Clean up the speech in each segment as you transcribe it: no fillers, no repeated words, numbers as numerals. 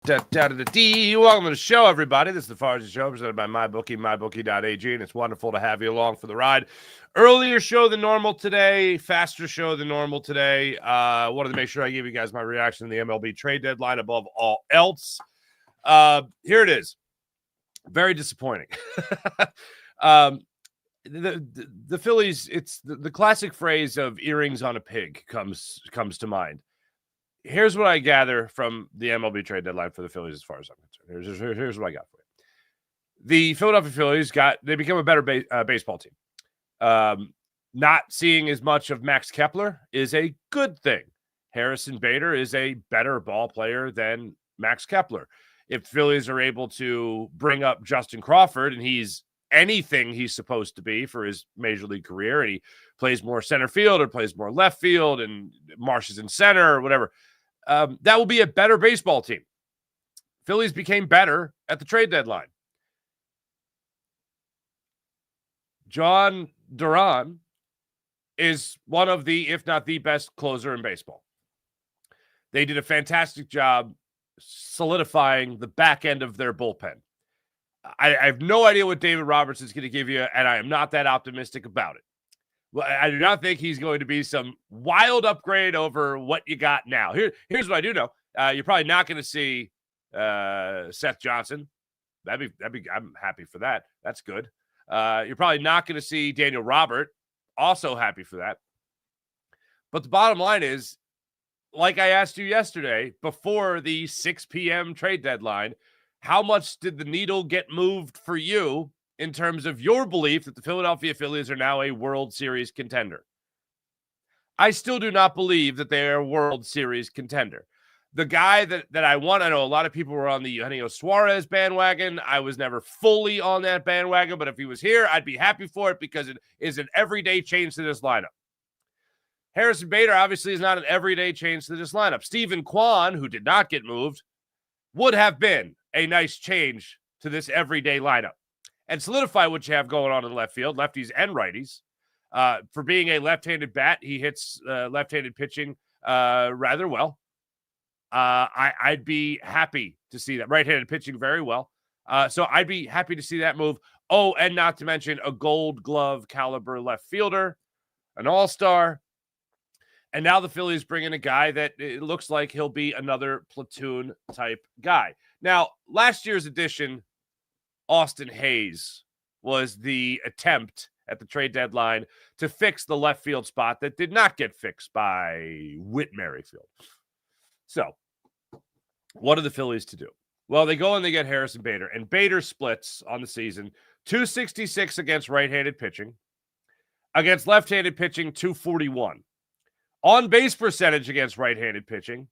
Welcome to the show, everybody. This is the Farsi Show, presented by MyBookie, mybookie.ag, and it's wonderful to have you along for the ride. Earlier show than normal today, faster show than normal today. Wanted to make sure I gave you guys my reaction to the MLB trade deadline above all else. Here it is. Very disappointing. The Phillies, it's the classic phrase of earrings on a pig comes to mind. Here's what I gather from the MLB trade deadline for the Phillies as far as I'm concerned. Here's what I got for you. The Philadelphia Phillies they become a better baseball team. Not seeing as much of Max Kepler is a good thing. Harrison Bader is a better ball player than Max Kepler. If Phillies are able to bring up Justin Crawford and he's anything he's supposed to be for his major league career, and he plays more center field or plays more left field and Marsh is in center or whatever, that will be a better baseball team. Phillies became better at the trade deadline. John Duran is one of the, if not the best closer in baseball. They did a fantastic job solidifying the back end of their bullpen. I have no idea what David Roberts is going to give you, and I am not that optimistic about it. Well, I do not think he's going to be some wild upgrade over what you got now. Here's what I do know. You're probably not going to see Seth Johnson. That'd be. I'm happy for that. That's good. You're probably not going to see Daniel Robert. Also happy for that. But the bottom line is, like I asked you yesterday, before the 6 p.m. trade deadline, how much did the needle get moved for you in terms of your belief that the Philadelphia Phillies are now a World Series contender? I still do not believe that they are a World Series contender. The guy that I want, I know a lot of people were on the Eugenio Suarez bandwagon. I was never fully on that bandwagon, but if he was here, I'd be happy for it because it is an everyday change to this lineup. Harrison Bader obviously is not an everyday change to this lineup. Stephen Kwan, who did not get moved, would have been a nice change to this everyday lineup and solidify what you have going on in left field, lefties and righties. For being a left-handed bat, he hits left-handed pitching rather well. I'd be happy to see that. Right-handed pitching very well. So I'd be happy to see that move. Oh, and not to mention a Gold Glove caliber left fielder, an all-star. And now the Phillies bring in a guy that it looks like he'll be another platoon-type guy. Now, last year's addition, Austin Hayes, was the attempt at the trade deadline to fix the left field spot that did not get fixed by Whit Merrifield. So, what are the Phillies to do? Well, they go and they get Harrison Bader, and Bader splits on the season 266 against right-handed pitching, against left-handed pitching 241. On base percentage against right-handed pitching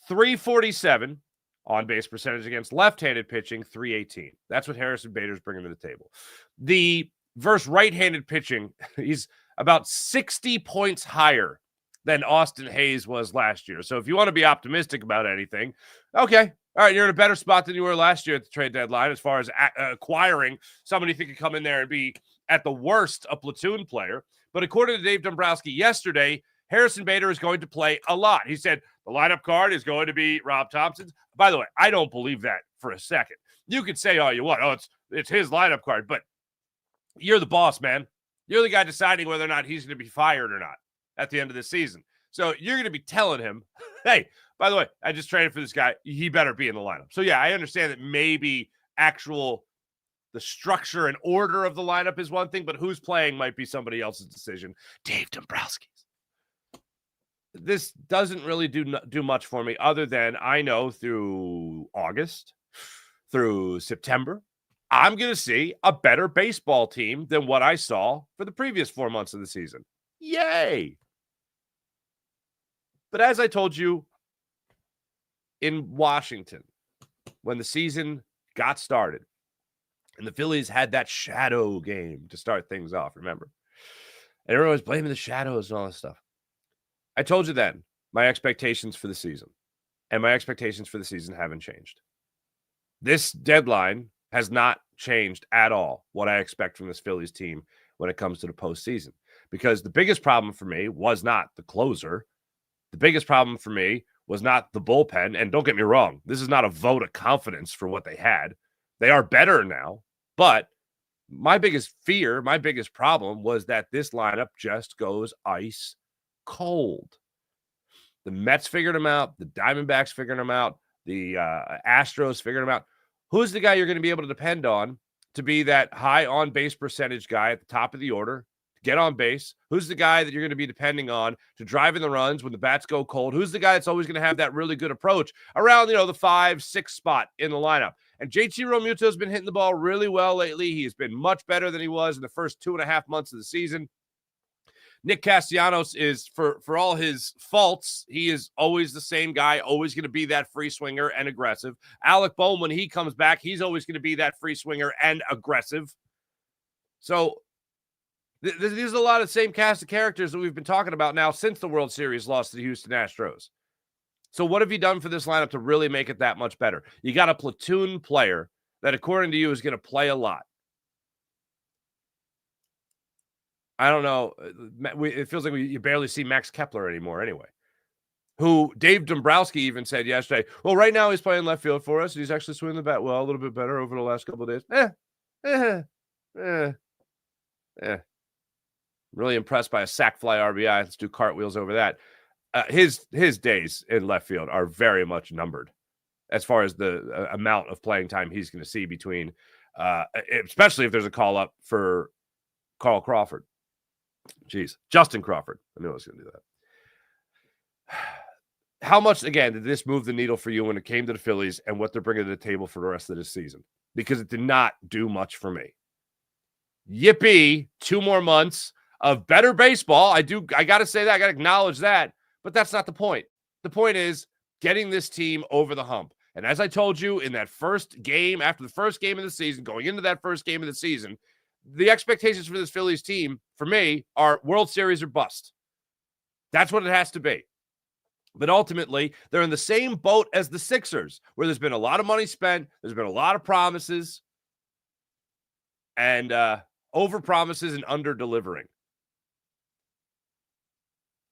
347. On base percentage against left-handed pitching 318. That's what Harrison Bader's bringing to the table. The versus right-handed pitching, he's about 60 points higher than Austin Hayes was last year. So if you want to be optimistic about anything, okay. All right, you're in a better spot than you were last year at the trade deadline as far as acquiring somebody who could come in there and be, at the worst, a platoon player. But according to Dave Dombrowski yesterday, Harrison Bader is going to play a lot. He said the lineup card is going to be Rob Thompson's. By the way, I don't believe that for a second. You could say all you want. Oh, it's his lineup card. But you're the boss, man. You're the guy deciding whether or not he's going to be fired or not at the end of the season. So you're going to be telling him, hey, by the way, I just traded for this guy. He better be in the lineup. So, yeah, I understand that maybe the structure and order of the lineup is one thing, but who's playing might be somebody else's decision. Dave Dombrowski. This doesn't really do much for me other than I know through August, through September, I'm going to see a better baseball team than what I saw for the previous 4 months of the season. Yay! But as I told you in Washington, when the season got started and the Phillies had that shadow game to start things off, remember? And everyone was blaming the shadows and all this stuff. I told you then my expectations for the season, and my expectations for the season haven't changed. This deadline has not changed at all what I expect from this Phillies team when it comes to the postseason. Because the biggest problem for me was not the closer. The biggest problem for me was not the bullpen. And don't get me wrong, this is not a vote of confidence for what they had. They are better now. But my biggest fear, my biggest problem was that this lineup just goes ice cold. The Mets figured them out. The Diamondbacks figured them out. The Astros figured them out. Who's the guy you're going to be able to depend on to be that high on-base percentage guy at the top of the order, get on base? Who's the guy that you're going to be depending on to drive in the runs when the bats go cold? Who's the guy that's always going to have that really good approach around, the 5-6 spot in the lineup? And JT Realmuto has been hitting the ball really well lately. He's been much better than he was in the first 2.5 months of the season. Nick Castellanos is, for all his faults, he is always the same guy, always going to be that free swinger and aggressive. Alec Bohm, when he comes back, he's always going to be that free swinger and aggressive. So these are a lot of the same cast of characters that we've been talking about now since the World Series loss to the Houston Astros. So what have you done for this lineup to really make it that much better? You got a platoon player that, according to you, is going to play a lot. I don't know. It feels like you barely see Max Kepler anymore anyway, who Dave Dombrowski even said yesterday, well, right now he's playing left field for us, and he's actually swinging the bat well, a little bit better over the last couple of days. Really impressed by a sac fly RBI. Let's do cartwheels over that. His days in left field are very much numbered as far as the amount of playing time he's going to see between, especially if there's a call-up for Carl Crawford. Justin Crawford. I knew I was going to do that. How much, again, did this move the needle for you when it came to the Phillies and what they're bringing to the table for the rest of this season? Because it did not do much for me. Yippee, 2 more months of better baseball. I got to say that. I got to acknowledge that. But that's not the point. The point is getting this team over the hump. And as I told you in that first game, after the first game of the season, going into that first game of the season, the expectations for this Phillies team, for me, are World Series or bust. That's what it has to be. But ultimately, they're in the same boat as the Sixers, where there's been a lot of money spent, there's been a lot of promises, and over-promises and under-delivering.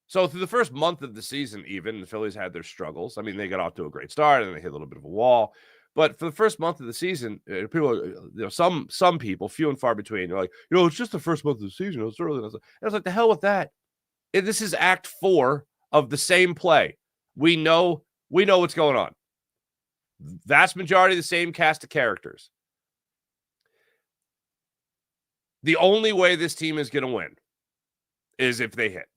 So through the first month of the season, even, the Phillies had their struggles. I mean, they got off to a great start, and they hit a little bit of a wall. But for the first month of the season, people, some people, few and far between, they're like, it's just the first month of the season. It's early. And I was like, the hell with that. This is Act 4 of the same play. We know what's going on. Vast majority of the same cast of characters. The only way this team is going to win is if they hit.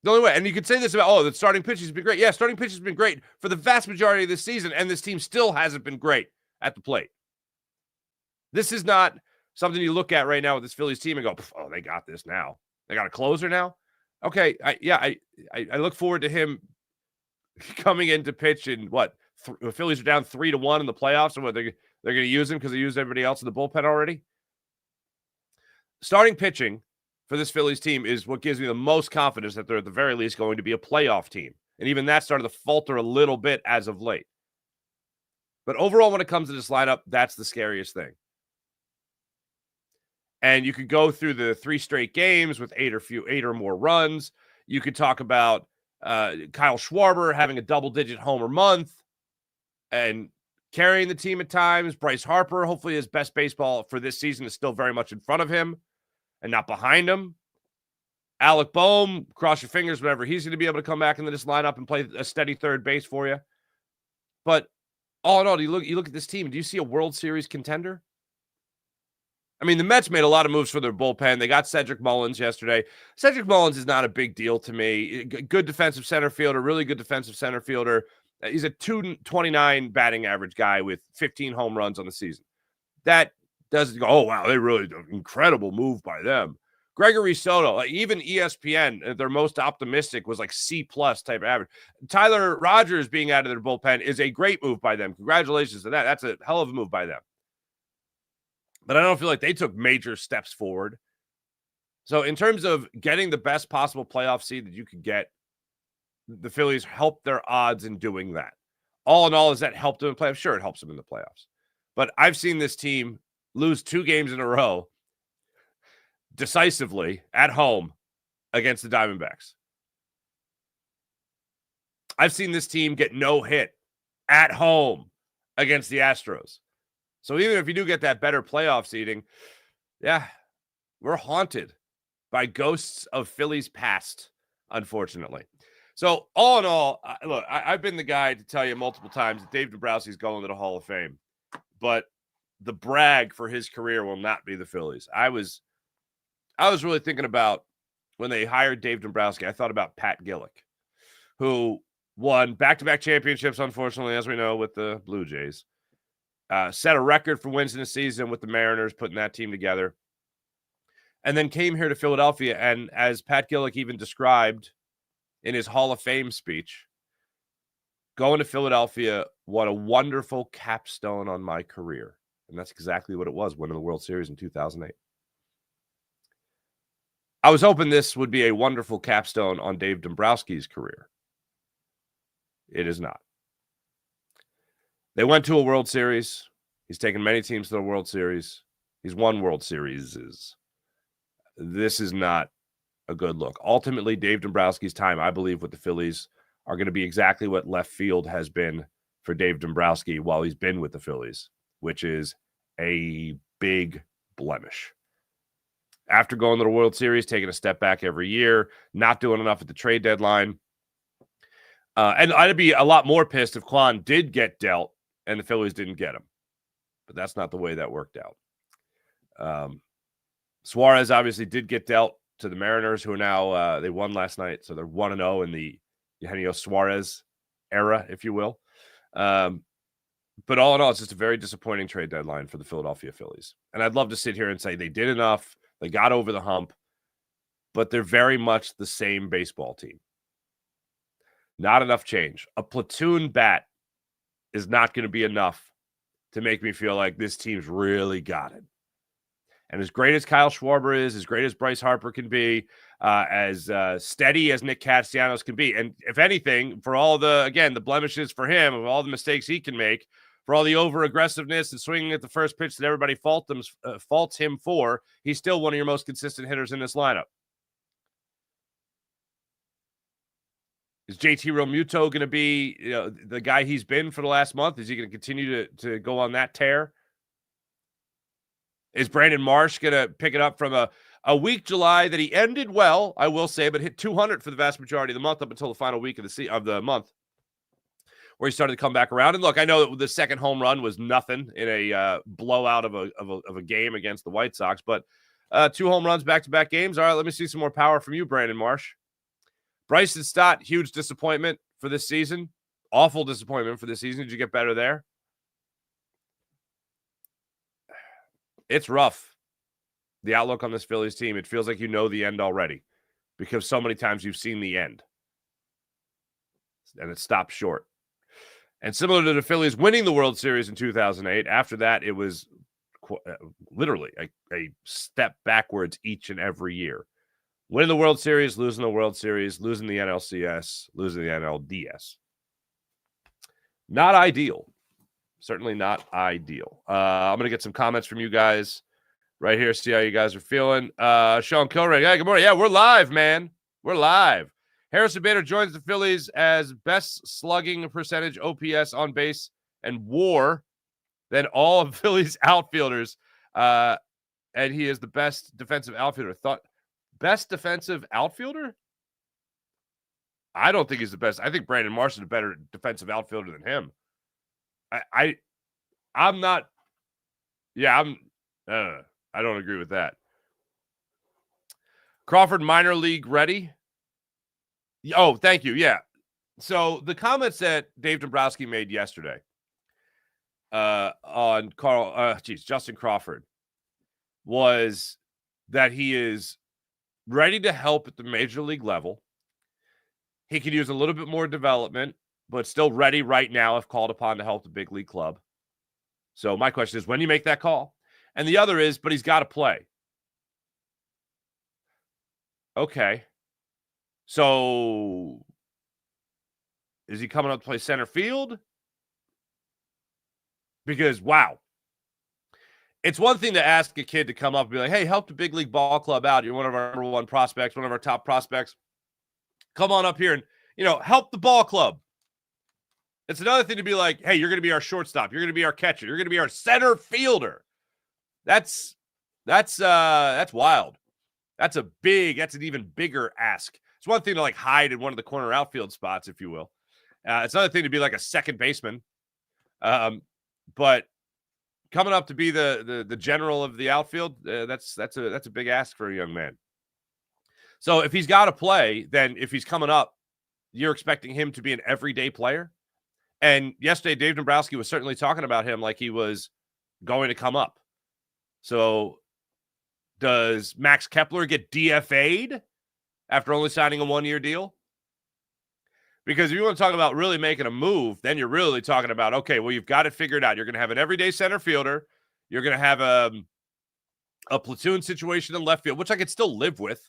The only way. And you could say this about, the starting pitching has been great. Yeah, starting pitching has been great for the vast majority of this season, and this team still hasn't been great at the plate. This is not something you look at right now with this Phillies team and go, they got this now. They got a closer now? Okay, I look forward to him coming in to pitch in the Phillies are down 3-1 in the playoffs, and they're going to use him because they used everybody else in the bullpen already? Starting pitching for this Phillies team is what gives me the most confidence that they're at the very least going to be a playoff team. And even that started to falter a little bit as of late. But overall, when it comes to this lineup, that's the scariest thing. And you could go through the 3 straight games with 8 or more runs. You could talk about Kyle Schwarber having a double-digit homer month and carrying the team at times. Bryce Harper, hopefully his best baseball for this season is still very much in front of him and not behind him. Alec Bohm, cross your fingers, whatever. He's going to be able to come back into this lineup and play a steady third base for you. But all in all, you look at this team, do you see a World Series contender? I mean, the Mets made a lot of moves for their bullpen. They got Cedric Mullins yesterday. Cedric Mullins is not a big deal to me. Good defensive center fielder, really good defensive center fielder. He's a 229 batting average guy with 15 home runs on the season. That doesn't go, wow, they really do. Incredible move by them. Gregory Soto, even ESPN, their most optimistic was like C+ type of average. Tyler Rogers being out of their bullpen is a great move by them. Congratulations to that. That's a hell of a move by them. But I don't feel like they took major steps forward. So in terms of getting the best possible playoff seed that you could get, the Phillies helped their odds in doing that. All in all, has that helped them in the playoffs? Sure, it helps them in the playoffs. But I've seen this team lose 2 games in a row decisively at home against the Diamondbacks. I've seen this team get no hit at home against the Astros. So even if you do get that better playoff seeding, yeah, we're haunted by ghosts of Phillies past, unfortunately. So all in all, look, I've been the guy to tell you multiple times that Dave Dombrowski is going to the Hall of Fame, but the brag for his career will not be the Phillies. I was really thinking about when they hired Dave Dombrowski, I thought about Pat Gillick, who won back-to-back championships, unfortunately, as we know, with the Blue Jays. Set a record for wins in a season with the Mariners, putting that team together. And then came here to Philadelphia, and as Pat Gillick even described in his Hall of Fame speech, going to Philadelphia, what a wonderful capstone on my career. And that's exactly what it was, winning the World Series in 2008. I was hoping this would be a wonderful capstone on Dave Dombrowski's career. It is not. They went to a World Series. He's taken many teams to the World Series. He's won World Series. This is not a good look. Ultimately, Dave Dombrowski's time, I believe, with the Phillies are going to be exactly what left field has been for Dave Dombrowski while he's been with the Phillies, which is a big blemish. After going to the World Series, taking a step back every year, not doing enough at the trade deadline. And I'd be a lot more pissed if Kwan did get dealt and the Phillies didn't get him. But that's not the way that worked out. Suarez obviously did get dealt to the Mariners, who are now, they won last night, so they're 1-0 in the Eugenio Suarez era, if you will. But all in all, it's just a very disappointing trade deadline for the Philadelphia Phillies. And I'd love to sit here and say they did enough, they got over the hump, but they're very much the same baseball team. Not enough change. A platoon bat is not going to be enough to make me feel like this team's really got it. And as great as Kyle Schwarber is, as great as Bryce Harper can be, as steady as Nick Castellanos can be, and if anything, for all the blemishes for him, of all the mistakes he can make, for all the over-aggressiveness and swinging at the first pitch that everybody faults him for, he's still one of your most consistent hitters in this lineup. Is JT Realmuto going to be the guy he's been for the last month? Is he going to continue to go on that tear? Is Brandon Marsh going to pick it up from a weak July that he ended well, I will say, but hit 200 for the vast majority of the month up until the final week of the month, where he started to come back around? And look, I know that the second home run was nothing in a blowout of a game against the White Sox, but 2 home runs back-to-back games. All right, let me see some more power from you, Brandon Marsh. Bryson Stott, huge disappointment for this season. Awful disappointment for this season. Did you get better there? It's rough. The outlook on this Phillies team, it feels like you know the end already because so many times you've seen the end. And it stopped short. And similar to the Phillies winning the World Series in 2008, after that, it was literally a step backwards each and every year. Winning the World Series, losing the World Series, losing the NLCS, losing the NLDS. Not ideal. Certainly not ideal. I'm going to get some comments from you guys right here, see how you guys are feeling. Sean Kilray, hey, good morning. Yeah, we're live, man. We're live. Harrison Bader joins the Phillies as best slugging percentage, OPS, on base, and WAR than all of Phillies outfielders. And he is the best defensive outfielder. Best defensive outfielder? I don't think he's the best. I think Brandon Marsh is a better defensive outfielder than him. I'm not. Yeah, I don't agree with that. Crawford minor league ready? Oh, thank you. Yeah. So the comments that Dave Dombrowski made yesterday on Justin Crawford was that he is ready to help at the major league level. He could use a little bit more development, but still ready right now if called upon to help the big league club. So my question is, when do you make that call? And the other is, but he's got to play. Okay. So is he coming up to play center field? Because, wow. It's one thing to ask a kid to come up and be like, hey, help the big league ball club out. You're one of our number one prospects, one of our top prospects. Come on up here and, help the ball club. It's another thing to be like, hey, you're going to be our shortstop. You're going to be our catcher. You're going to be our center fielder. That's wild. That's an even bigger ask. It's one thing to like hide in one of the corner outfield spots, if you will. It's another thing to be like a second baseman. But coming up to be the general of the outfield, that's a big ask for a young man. So if he's got to play, then if he's coming up, you're expecting him to be an everyday player. And yesterday, Dave Dombrowski was certainly talking about him like he was going to come up. So does Max Kepler get DFA'd after only signing a one-year deal? Because if you want to talk about really making a move, then you're really talking about, okay, well, you've got it figured out. You're going to have an everyday center fielder. You're going to have a platoon situation in left field, which I could still live with.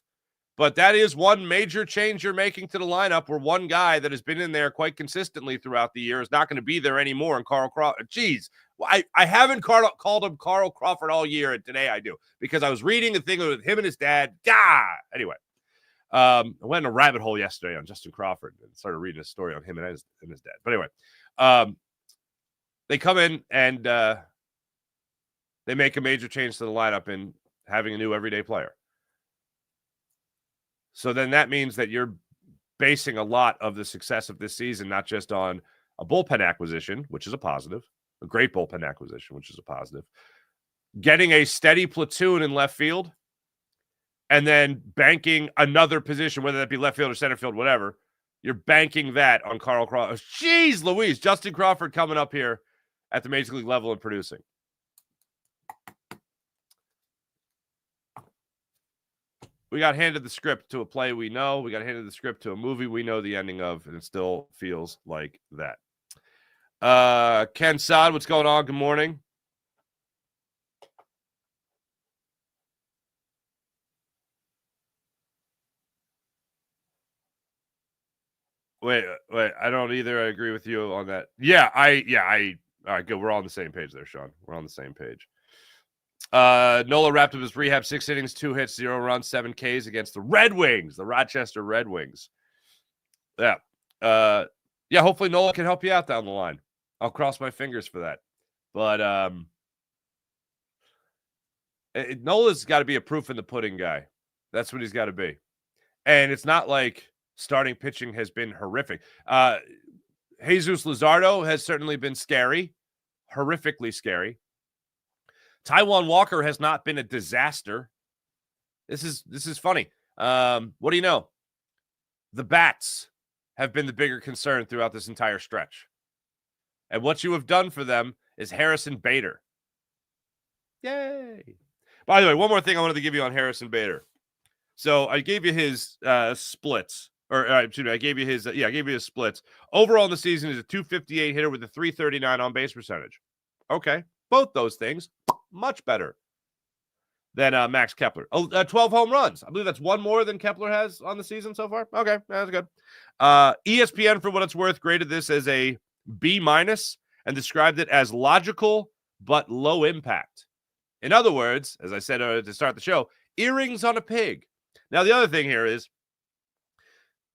But that is one major change you're making to the lineup where one guy that has been in there quite consistently throughout the year is not going to be there anymore. And Carl Crawford, geez, I haven't called him Carl Crawford all year, and today I do because I was reading a thing with him and his dad. Anyway, I went in a rabbit hole yesterday on Justin Crawford and started reading a story on him and his dad. But anyway, they come in and they make a major change to the lineup in having a new everyday player. So then that means that you're basing a lot of the success of this season, not just on a bullpen acquisition, which is a positive, a great bullpen acquisition, which is a positive, getting a steady platoon in left field, and then banking another position, whether that be left field or center field, whatever. You're banking that on Carl Crawford. Jeez Louise, Justin Crawford coming up here at the Major League level and producing. We got handed the script to a play we know. We got handed the script to a movie we know the ending of, and it still feels like that. Ken Saad, what's going on? Good morning. Wait. I don't either. I agree with you on that. All right, good. We're all on the same page there, Sean. We're on the same page. Nola wrapped up his rehab, 6 innings, 2 hits, 0 runs, 7 Ks against the Red Wings, the Rochester Red Wings. Yeah. Hopefully Nola can help you out down the line. I'll cross my fingers for that. But Nola's got to be a proof in the pudding guy. That's what he's got to be. And it's not like starting pitching has been horrific. Jesus Luzardo has certainly been scary, horrifically scary. Taijuan Walker has not been a disaster. This is funny. What do you know? The bats have been the bigger concern throughout this entire stretch. And what you have done for them is Harrison Bader. Yay. By the way, one more thing I wanted to give you on Harrison Bader. So I gave you his splits. I gave you his splits. Overall in the season is a 258 hitter with a 339 on base percentage. Okay. Both those things, much better than Max Kepler. 12 home runs. I believe that's one more than Kepler has on the season so far. Okay, that's good. ESPN, for what it's worth, graded this as a B- and described it as logical but low impact. In other words, as I said to start the show, earrings on a pig. Now, the other thing here is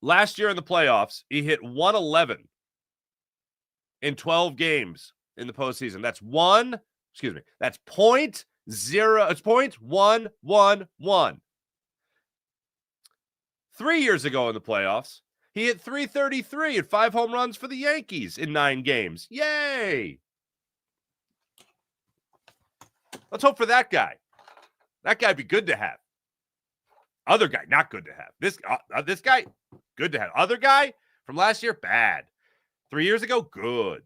last year in the playoffs, he hit 111 in 12 games in the postseason. That's 0.0. It's 0.111. 3 years ago in the playoffs, he hit 333 and 5 home runs for the Yankees in 9 games. Yay! Let's hope for that guy. That guy'd be good to have. Other guy, not good to have. This guy, good to have. Other guy from last year, bad. 3 years ago, good.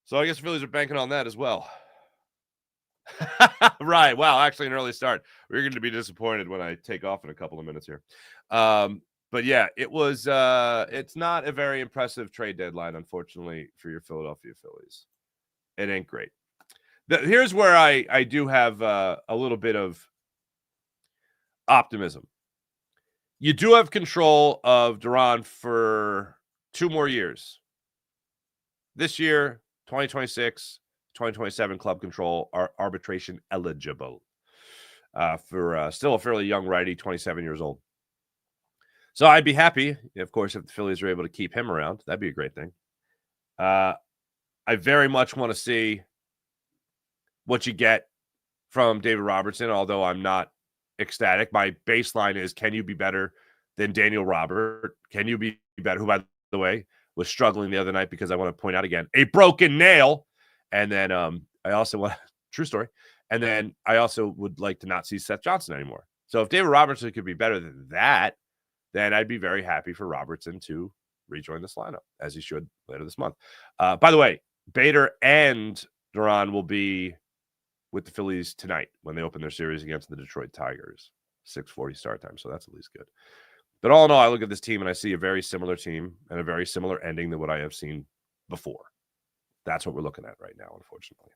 So I guess Phillies are banking on that as well. Right. Wow. Actually, an early start. We're going to be disappointed when I take off in a couple of minutes here. But yeah, it was. It's not a very impressive trade deadline, unfortunately, for your Philadelphia Phillies. It ain't great. Here's where I do have a little bit of optimism. You do have control of Duran for 2 more years. This year, 2026. 2027 club control are arbitration eligible for still a fairly young righty, 27 years old. So I'd be happy, of course, if the Phillies are able to keep him around. That'd be a great thing. I very much want to see what you get from David Robertson, although I'm not ecstatic. My baseline is, can you be better than Daniel Robert? Can you be better? Who, by the way, was struggling the other night, because I want to point out again, a broken nail. And then I also want, true story. And then I also would like to not see Seth Johnson anymore. So if David Robertson could be better than that, then I'd be very happy for Robertson to rejoin this lineup, as he should later this month. By the way, Bader and Duran will be with the Phillies tonight when they open their series against the Detroit Tigers. 6:40 start time, so that's at least good. But all in all, I look at this team and I see a very similar team and a very similar ending than what I have seen before. That's what we're looking at right now, unfortunately.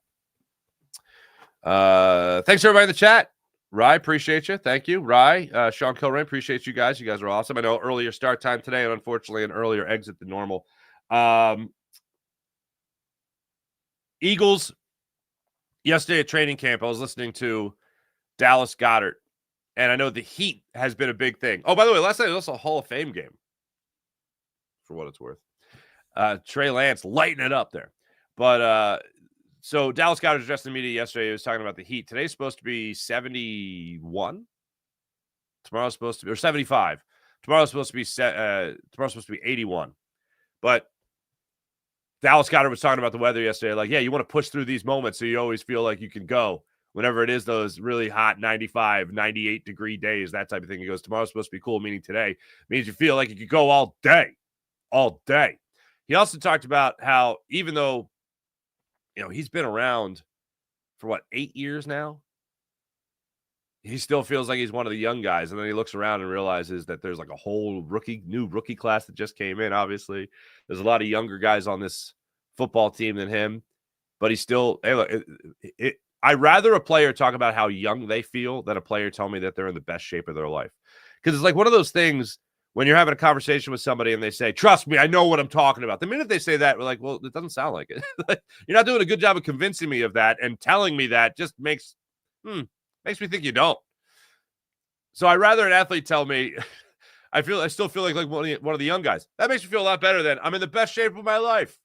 Thanks, everybody in the chat. Rye, appreciate you. Thank you. Rye, Sean Kilrain, appreciate you guys. You guys are awesome. I know earlier start time today and unfortunately an earlier exit than normal. Eagles, yesterday at training camp, I was listening to Dallas Goedert, and I know the heat has been a big thing. Oh, by the way, last night was also a Hall of Fame game, for what it's worth. Trey Lance lighting it up there. But so Dallas Goedert addressed the media yesterday. He was talking about the heat. Today's supposed to be 71. Tomorrow's supposed to be, or 75. Tomorrow's supposed to be 81. But Dallas Goedert was talking about the weather yesterday. Like, yeah, you want to push through these moments so you always feel like you can go whenever it is those really hot 95, 98 degree days, that type of thing. He goes, tomorrow's supposed to be cool, meaning today means you feel like you could go all day. He also talked about how, even though, he's been around for 8 years now, he still feels like he's one of the young guys. And then he looks around and realizes that there's like a whole new rookie class that just came in. Obviously, there's a lot of younger guys on this football team than him, but he's still, hey, look, I'd rather a player talk about how young they feel than a player tell me that they're in the best shape of their life. Because it's like one of those things when you're having a conversation with somebody and they say, trust me, I know what I'm talking about. The minute they say that, we're like, well, it doesn't sound like it. You're not doing a good job of convincing me of that, and telling me that just makes me think you don't. So I'd rather an athlete tell me, I still feel like one of the young guys. That makes me feel a lot better than I'm in the best shape of my life.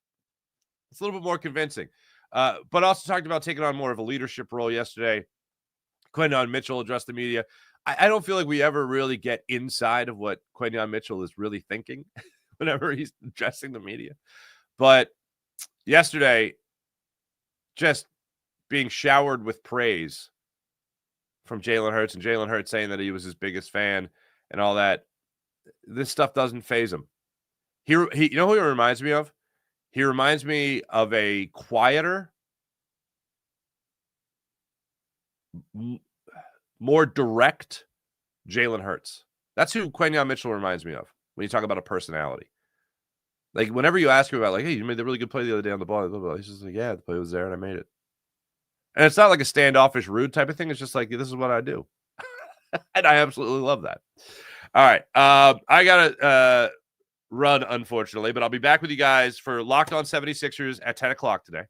It's a little bit more convincing. But also talked about taking on more of a leadership role yesterday. Quinyon Mitchell addressed the media. I don't feel like we ever really get inside of what Quinyon Mitchell is really thinking whenever he's addressing the media. But yesterday, just being showered with praise from Jalen Hurts, and Jalen Hurts saying that he was his biggest fan and all that. This stuff doesn't faze him. He you know who he reminds me of? He reminds me of a quieter, more direct Jalen Hurts. That's who Quinyon Mitchell reminds me of when you talk about a personality. Like, whenever you ask him about, like, hey, you made the really good play the other day on the ball, blah, blah, blah. He's just like, yeah, the play was there and I made it. And it's not like a standoffish, rude type of thing. It's just like, this is what I do. And I absolutely love that. All right. I got to run, unfortunately, but I'll be back with you guys for Locked On 76ers at 10 o'clock today.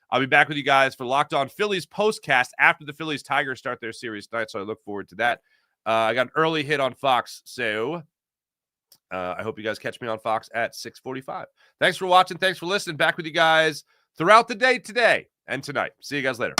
I'll be back with you guys for Locked On Phillies postcast after the Phillies Tigers start their series tonight, so I look forward to that. I got an early hit on Fox, so I hope you guys catch me on Fox at 6:45. Thanks for watching. Thanks for listening. Back with you guys throughout the day today and tonight. See you guys later.